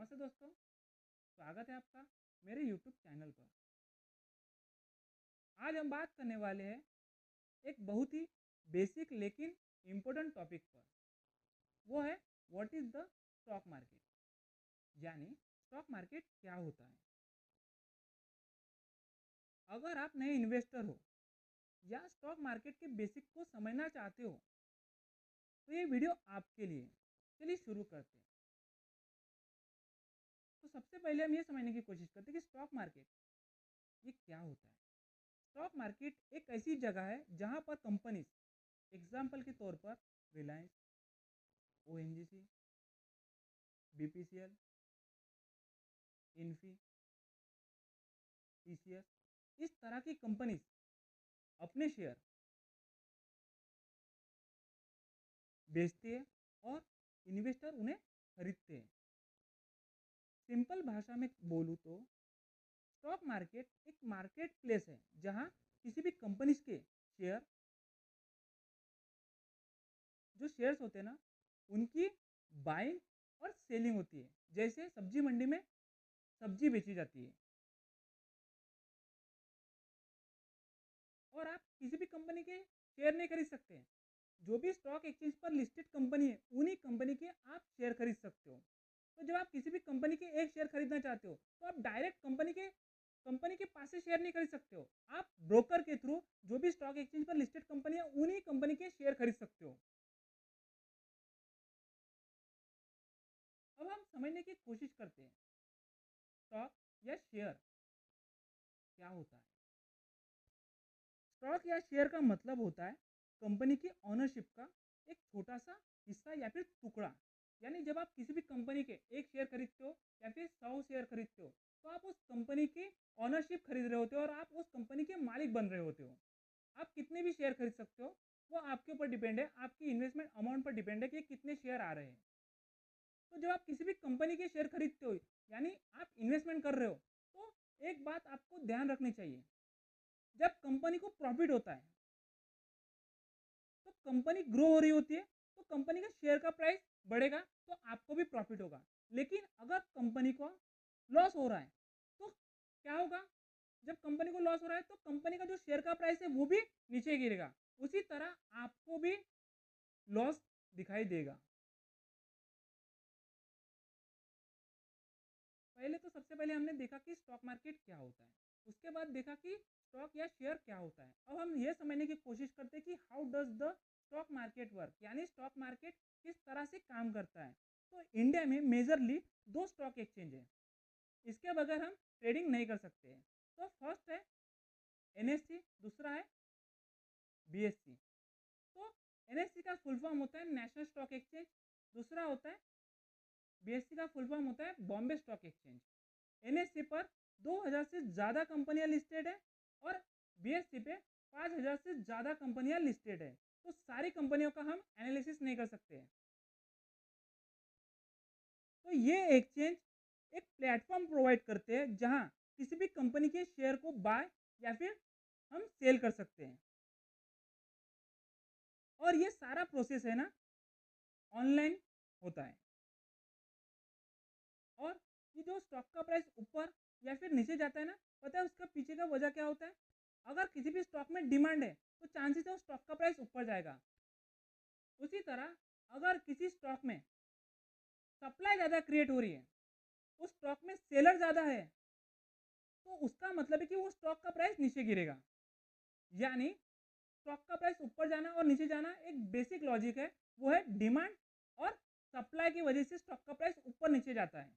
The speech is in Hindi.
नमस्ते दोस्तों, स्वागत है आपका मेरे YouTube चैनल पर। आज हम बात करने वाले हैं एक बहुत ही बेसिक लेकिन इम्पोर्टेंट टॉपिक पर। वो है what is the stock market, यानी स्टॉक मार्केट क्या होता है। अगर आप नए इन्वेस्टर हो या स्टॉक मार्केट के बेसिक को समझना चाहते हो तो ये वीडियो आपके लिए। चलिए शुरू करते हैं। तो सबसे पहले हम ये समझने की कोशिश करते हैं कि स्टॉक मार्केट ये क्या होता है। स्टॉक मार्केट एक ऐसी जगह है जहां पर कंपनीज, एग्जाम्पल के तौर पर Reliance, ONGC, BPCL, Infy, TCS, इस तरह की कंपनीज अपने शेयर बेचते हैं और इन्वेस्टर उन्हें खरीदते हैं। सिंपल भाषा में बोलूँ तो स्टॉक मार्केट एक मार्केट प्लेस है जहां किसी भी कंपनीज के शेयर, जो शेयर्स होते हैं ना, उनकी बाइंग और सेलिंग होती है। जैसे सब्जी मंडी में सब्जी बेची जाती है और आप किसी भी कंपनी के शेयर नहीं खरीद सकते हैं। जो भी स्टॉक एक्सचेंज पर लिस्टेड कंपनी है उन्हीं कंपनी के आप शेयर खरीद सकते हो। तो जब आप किसी भी कंपनी के एक शेयर खरीदना चाहते हो तो आप डायरेक्ट कंपनी के पास से शेयर नहीं खरीद सकते हो। आप ब्रोकर के थ्रू जो भी स्टॉक एक्सचेंज पर लिस्टेड कंपनी है उन्हीं कंपनी के शेयर खरीद सकते हो। अब हम समझने की कोशिश करते हैं स्टॉक या शेयर क्या होता है। स्टॉक या शेयर का मतलब होता है कंपनी की ऑनरशिप का एक छोटा सा हिस्सा या फिर टुकड़ा। यानी जब आप किसी भी कंपनी के एक शेयर खरीदते हो या फिर 100 शेयर खरीदते हो तो आप उस कंपनी की ऑनरशिप खरीद रहे होते हो और आप उस कंपनी के मालिक बन रहे होते हो। आप कितने भी शेयर खरीद सकते हो, वो आपके ऊपर डिपेंड है, आपकी इन्वेस्टमेंट अमाउंट पर डिपेंड है कि कितने शेयर आ रहे हैं। तो जब आप किसी भी कंपनी के शेयर खरीदते हो यानी आप इन्वेस्टमेंट कर रहे हो, तो एक बात आपको ध्यान रखनी चाहिए। जब कंपनी को प्रॉफिट होता है तो कंपनी ग्रो हो रही होती है, तो कंपनी का शेयर का प्राइस बढ़ेगा तो आपको भी प्रॉफिट होगा। लेकिन अगर कंपनी को लॉस हो रहा है तो क्या होगा? जब कंपनी को लॉस हो रहा है तो कंपनी का जो शेयर का प्राइस है वो भी नीचे गिरेगा। उसी तरह आपको भी लॉस दिखाई देगा। पहले तो सबसे पहले हमने देखा कि स्टॉक मार्केट क्या होता है, उसके बाद देखा कि स्टॉक या शेयर क्या होता है। अब हम ये समझने की कोशिश करते हैं कि how does the stock market work, यानी स्टॉक मार्केट किस तरह से काम करता है। तो इंडिया में मेजरली दो स्टॉक एक्सचेंज है, इसके बगैर हम ट्रेडिंग नहीं कर सकते हैं। तो फर्स्ट है NSE, दूसरा है BSE। तो NSE का फुल फॉर्म होता है नेशनल स्टॉक एक्सचेंज, दूसरा होता है BSE का फुल फॉर्म होता है बॉम्बे स्टॉक एक्सचेंज। NSE पर 2000 से ज़्यादा कंपनियां लिस्टेड है और BSE पे 5000 से ज़्यादा कंपनियां लिस्टेड है। तो सारी कंपनियों का हम एनालिसिस नहीं कर सकते हैं। तो ये एक्सचेंज एक प्लेटफॉर्म प्रोवाइड करते हैं जहां किसी भी कंपनी के शेयर को बाय या फिर हम सेल कर सकते हैं। और ये सारा प्रोसेस है ना, ऑनलाइन होता है। और ये जो स्टॉक का प्राइस ऊपर या फिर नीचे जाता है ना, पता है उसका पीछे का वजह क्या होता है? अगर किसी भी स्टॉक में डिमांड है तो चांसेस है उस स्टॉक का प्राइस ऊपर जाएगा। उसी तरह अगर किसी स्टॉक में सप्लाई ज़्यादा क्रिएट हो रही है, उस स्टॉक में सेलर ज़्यादा है, तो उसका मतलब है कि वो स्टॉक का प्राइस नीचे गिरेगा। यानी स्टॉक का प्राइस ऊपर जाना और नीचे जाना एक बेसिक लॉजिक है, वो है डिमांड और सप्लाई की वजह से स्टॉक का प्राइस ऊपर नीचे जाता है।